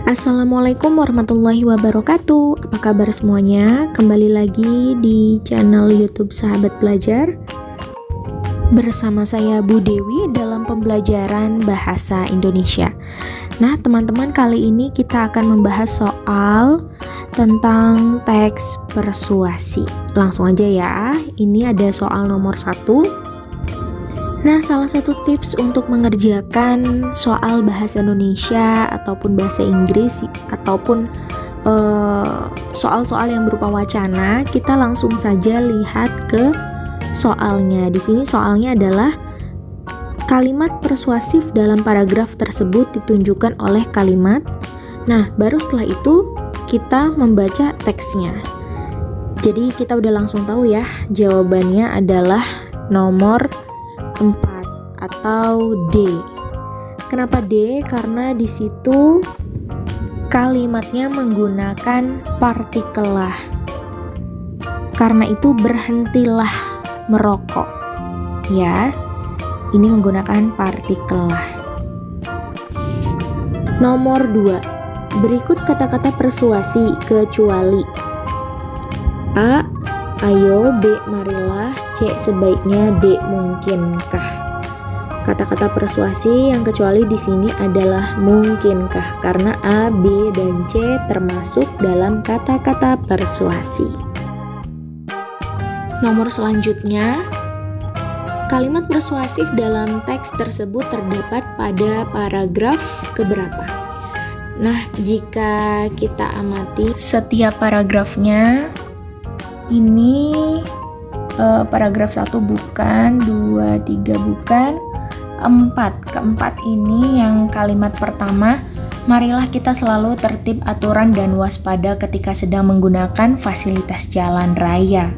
Assalamualaikum warahmatullahi wabarakatuh. Apa kabar semuanya? Kembali lagi di channel YouTube Sahabat Belajar bersama saya Bu Dewi dalam pembelajaran bahasa Indonesia. Nah, teman-teman, kali ini kita akan membahas soal tentang teks persuasi. Langsung aja ya. Ini ada soal nomor 1. Nah, salah satu tips untuk mengerjakan soal bahasa Indonesia ataupun bahasa Inggris ataupun soal-soal yang berupa wacana, kita langsung saja lihat ke soalnya. Di sini soalnya adalah kalimat persuasif dalam paragraf tersebut ditunjukkan oleh kalimat. Nah, baru setelah itu kita membaca teksnya. Jadi kita udah langsung tahu ya, jawabannya adalah nomor 4 atau D. Kenapa D? Karena di situ kalimatnya menggunakan partikel lah. Karena itu berhentilah merokok. Ya. Ini menggunakan partikel lah. Nomor 2. Berikut kata-kata persuasi kecuali A. Ayo, B. Marilah, C. Sebaiknya, D. Mungkinkah. Kata-kata persuasi yang kecuali di sini adalah mungkinkah, karena A, B, dan C termasuk dalam kata-kata persuasi. Nomor selanjutnya, kalimat persuasif dalam teks tersebut terdapat pada paragraf keberapa? Nah, jika kita amati setiap paragrafnya, ini paragraf 1 bukan, 2, 3 bukan, 4. Keempat ini yang kalimat pertama, marilah kita selalu tertib, aturan, dan waspada ketika sedang menggunakan fasilitas jalan raya.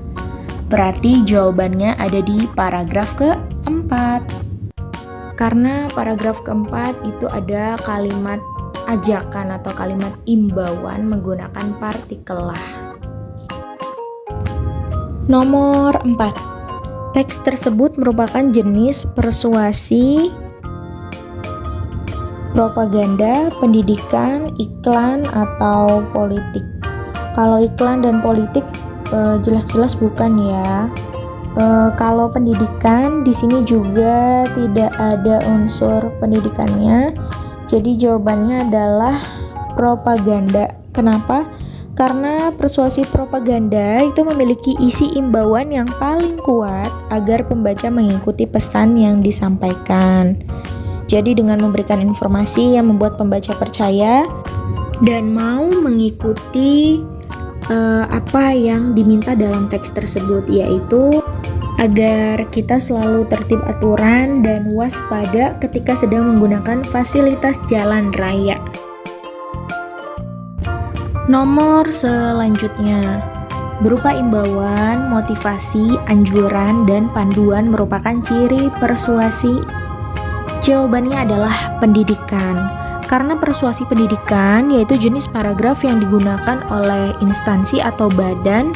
Berarti jawabannya ada di paragraf keempat. Karena paragraf keempat itu ada kalimat ajakan atau kalimat imbauan menggunakan partikel lah. Nomor 4. Teks tersebut merupakan jenis persuasi propaganda, pendidikan, iklan, atau politik. Kalau iklan dan politik jelas-jelas bukan ya. Kalau pendidikan di sini juga tidak ada unsur pendidikannya. Jadi jawabannya adalah propaganda. Kenapa? Karena persuasi propaganda itu memiliki isi imbauan yang paling kuat agar pembaca mengikuti pesan yang disampaikan. Jadi dengan memberikan informasi yang membuat pembaca percaya dan mau mengikuti apa yang diminta dalam teks tersebut, yaitu agar kita selalu tertib, aturan, dan waspada ketika sedang menggunakan fasilitas jalan raya. Nomor selanjutnya, berupa imbauan, motivasi, anjuran, dan panduan merupakan ciri persuasi. Jawabannya adalah pendidikan. Karena persuasi pendidikan yaitu jenis paragraf yang digunakan oleh instansi atau badan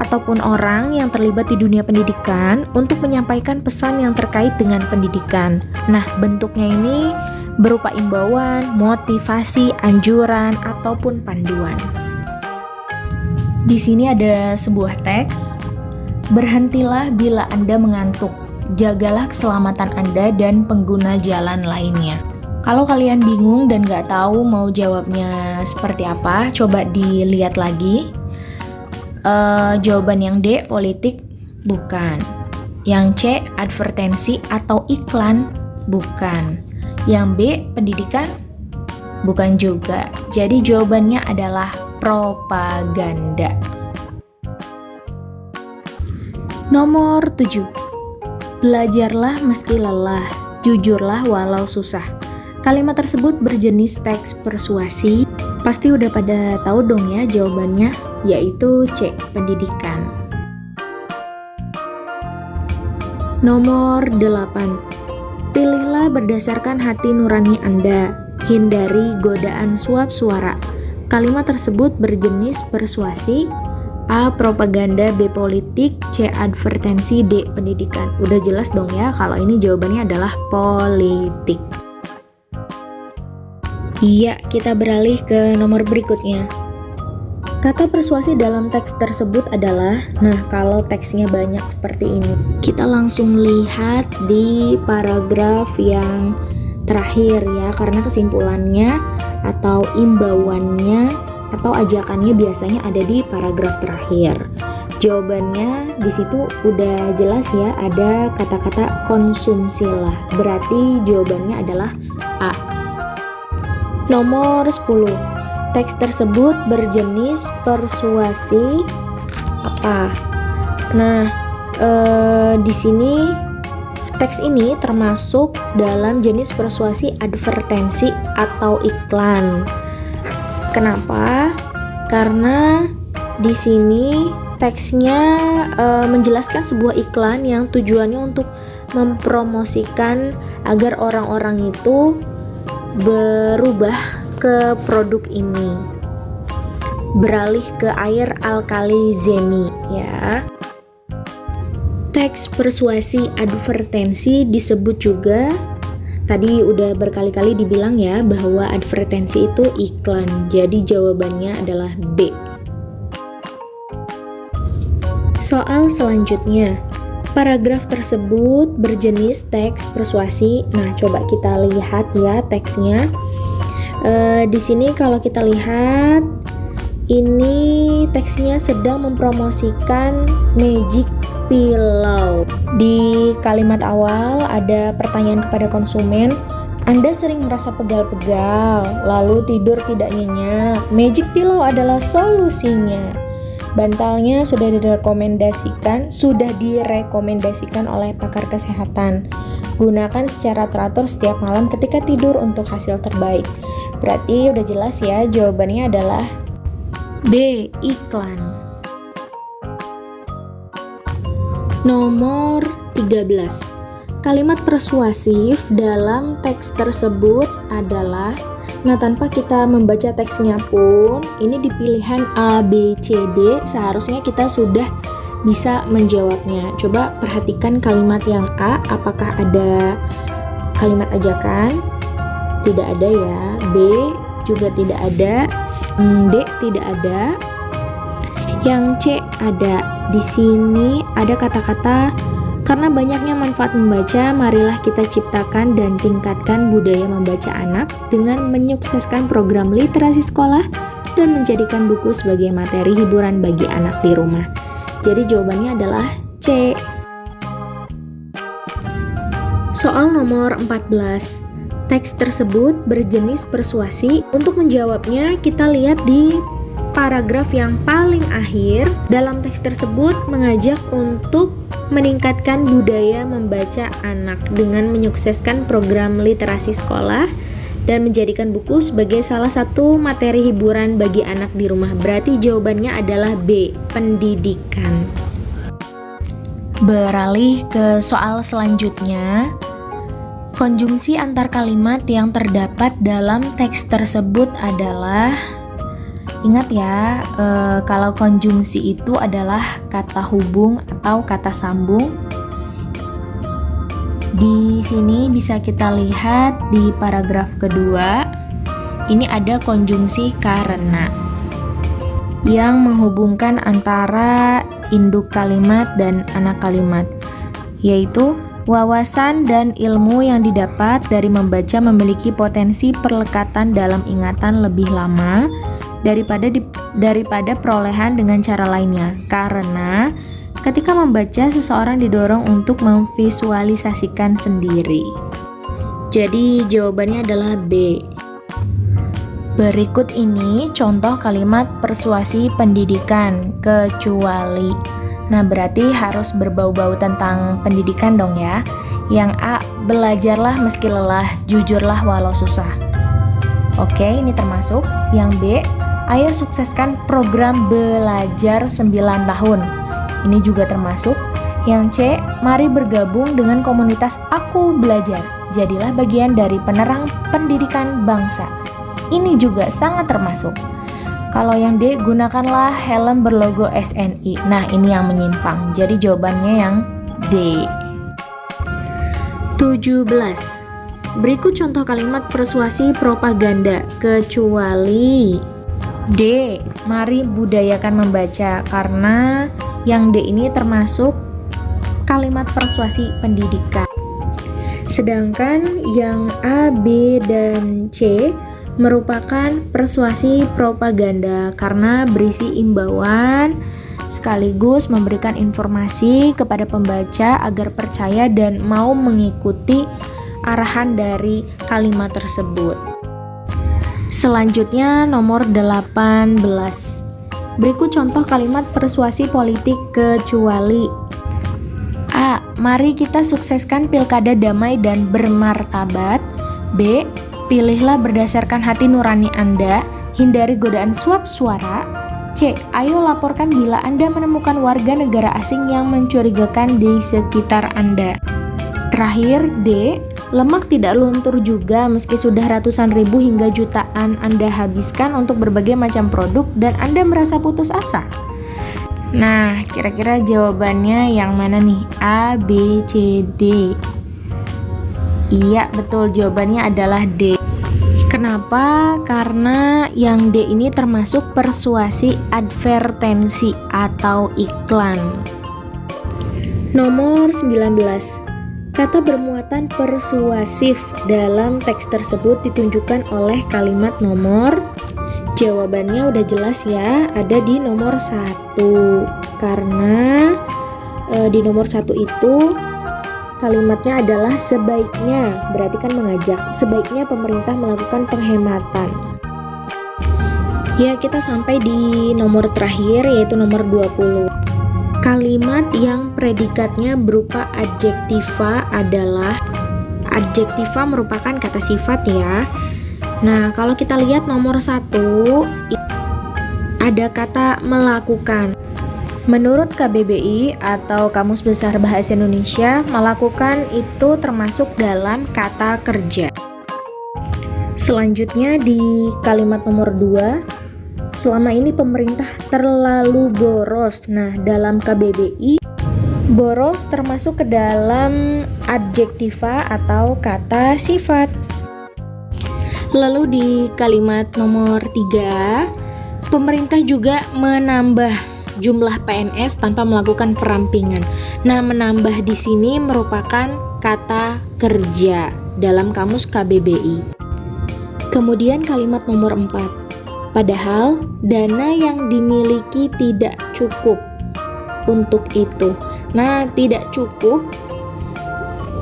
ataupun orang yang terlibat di dunia pendidikan untuk menyampaikan pesan yang terkait dengan pendidikan. Nah, bentuknya ini berupa imbauan, motivasi, anjuran, ataupun panduan. Di sini ada sebuah teks. Berhentilah bila Anda mengantuk. Jagalah keselamatan Anda dan pengguna jalan lainnya. Kalau kalian bingung dan gak tahu mau jawabnya seperti apa, coba dilihat lagi. Jawaban yang D, politik, bukan. Yang C, advertensi atau iklan, bukan. Yang B, pendidikan, bukan juga. Jadi jawabannya adalah propaganda. Nomor 7. Belajarlah meski lelah, jujurlah walau susah. Kalimat tersebut berjenis teks persuasi. Pasti udah pada tahu dong ya jawabannya, yaitu C, pendidikan. Nomor 8. Pilihlah berdasarkan hati nurani Anda. Hindari godaan suap suara. Kalimat tersebut berjenis persuasi. A, propaganda, B, politik, C, advertensi, D, pendidikan. Udah jelas dong ya kalau ini jawabannya adalah politik. Iya, kita beralih ke nomor berikutnya. Kata persuasi dalam teks tersebut adalah, nah kalau teksnya banyak seperti ini, kita langsung lihat di paragraf yang terakhir ya, karena kesimpulannya atau imbauannya atau ajakannya biasanya ada di paragraf terakhir. Jawabannya di situ udah jelas ya, ada kata-kata konsumsilah. Berarti jawabannya adalah A. Nomor 10. Teks tersebut berjenis persuasi apa? Nah, di sini teks ini termasuk dalam jenis persuasi advertensi atau iklan. Kenapa? Karena di sini teksnya menjelaskan sebuah iklan yang tujuannya untuk mempromosikan agar orang-orang itu berubah ke produk ini, beralih ke air alkali zemi ya. Teks persuasi advertensi disebut juga, tadi udah berkali-kali dibilang ya bahwa advertensi itu iklan, jadi jawabannya adalah B. Soal selanjutnya, paragraf tersebut berjenis teks persuasi. Nah, coba kita lihat ya teksnya. Di sini kalau kita lihat, ini teksnya sedang mempromosikan Magic Pillow. Di kalimat awal ada pertanyaan kepada konsumen, Anda sering merasa pegal-pegal, lalu tidur tidak nyenyak. Magic Pillow adalah solusinya. Bantalnya sudah direkomendasikan oleh pakar kesehatan. Gunakan secara teratur setiap malam ketika tidur untuk hasil terbaik. Berarti udah jelas ya, jawabannya adalah B. Iklan. Nomor 13. Kalimat persuasif dalam teks tersebut adalah, nah tanpa kita membaca teksnya pun, ini di pilihan A, B, C, D, seharusnya kita sudah bisa menjawabnya. Coba perhatikan kalimat yang A, apakah ada kalimat ajakan? Tidak ada ya. B juga tidak ada. D tidak ada. Yang C ada. Di sini ada kata-kata, karena banyaknya manfaat membaca, marilah kita ciptakan dan tingkatkan budaya membaca anak dengan menyukseskan program literasi sekolah dan menjadikan buku sebagai materi hiburan bagi anak di rumah. Jadi jawabannya adalah C. Soal nomor 14. Teks tersebut berjenis persuasi. Untuk menjawabnya, kita lihat di paragraf yang paling akhir. Dalam teks tersebut mengajak untuk meningkatkan budaya membaca anak dengan menyukseskan program literasi sekolah dan menjadikan buku sebagai salah satu materi hiburan bagi anak di rumah. Berarti jawabannya adalah B, pendidikan. Beralih ke soal selanjutnya. Konjungsi antar kalimat yang terdapat dalam teks tersebut adalah, ingat ya, kalau konjungsi itu adalah kata hubung atau kata sambung. Di sini bisa kita lihat di paragraf kedua, ini ada konjungsi karena yang menghubungkan antara induk kalimat dan anak kalimat, yaitu wawasan dan ilmu yang didapat dari membaca memiliki potensi perlekatan dalam ingatan lebih lama daripada perolehan dengan cara lainnya. Karena ketika membaca, seseorang didorong untuk memvisualisasikan sendiri. Jadi jawabannya adalah B. Berikut ini contoh kalimat persuasi pendidikan, kecuali. Nah, berarti harus berbau-bau tentang pendidikan dong ya. Yang A, belajarlah meski lelah, jujurlah walau susah. Oke, ini termasuk. Yang B, ayo sukseskan program belajar 9 tahun. Ini juga termasuk. Yang C, mari bergabung dengan komunitas Aku Belajar. Jadilah bagian dari penerang pendidikan bangsa. Ini juga sangat termasuk. Kalau yang D, gunakanlah helm berlogo SNI. Nah, ini yang menyimpang. Jadi jawabannya yang D. 17. Berikut contoh kalimat persuasi propaganda, kecuali D. Mari budayakan membaca, karena yang D ini termasuk kalimat persuasi pendidikan. Sedangkan yang A, B, dan C merupakan persuasi propaganda karena berisi imbauan sekaligus memberikan informasi kepada pembaca agar percaya dan mau mengikuti arahan dari kalimat tersebut. Selanjutnya nomor 18. Berikut contoh kalimat persuasi politik, kecuali A. Mari kita sukseskan pilkada damai dan bermartabat. B. Pilihlah berdasarkan hati nurani Anda, hindari godaan suap suara. C. Ayo laporkan bila Anda menemukan warga negara asing yang mencurigakan di sekitar Anda. Terakhir, D. Lemak tidak luntur juga meski sudah ratusan ribu hingga jutaan Anda habiskan untuk berbagai macam produk dan Anda merasa putus asa. Nah, kira-kira jawabannya yang mana nih? A, B, C, D. Iya, betul, jawabannya adalah D. Kenapa? Karena yang D ini termasuk persuasi advertensi atau iklan. Nomor 19. Kata bermuatan persuasif dalam teks tersebut ditunjukkan oleh kalimat nomor. Jawabannya udah jelas ya, ada di nomor 1. Karena di nomor 1 itu kalimatnya adalah sebaiknya, berarti kan mengajak. Sebaiknya pemerintah melakukan penghematan. Ya, kita sampai di nomor terakhir, yaitu nomor 20. Kalimat yang predikatnya berupa adjektiva adalah, adjektiva merupakan kata sifat ya. Nah, kalau kita lihat nomor 1, ada kata melakukan. Menurut KBBI atau Kamus Besar Bahasa Indonesia, melakukan itu termasuk dalam kata kerja. Selanjutnya di kalimat nomor 2, selama ini pemerintah terlalu boros. Nah, dalam KBBI, boros termasuk ke dalam adjektiva atau kata sifat. Lalu di kalimat nomor 3, pemerintah juga menambah jumlah PNS tanpa melakukan perampingan. Nah, menambah di sini merupakan kata kerja dalam kamus KBBI. Kemudian kalimat nomor 4. Padahal dana yang dimiliki tidak cukup untuk itu. Nah, tidak cukup.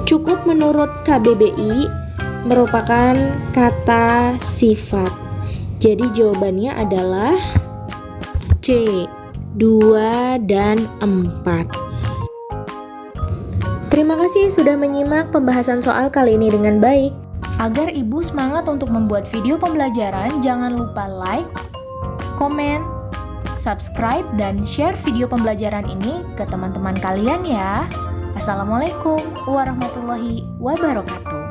Cukup menurut KBBI merupakan kata sifat. Jadi jawabannya adalah C, 2 dan 4. Terima kasih sudah menyimak pembahasan soal kali ini dengan baik. Agar ibu semangat untuk membuat video pembelajaran, jangan lupa like, komen, subscribe, dan share video pembelajaran ini ke teman-teman kalian ya. Assalamualaikum warahmatullahi wabarakatuh.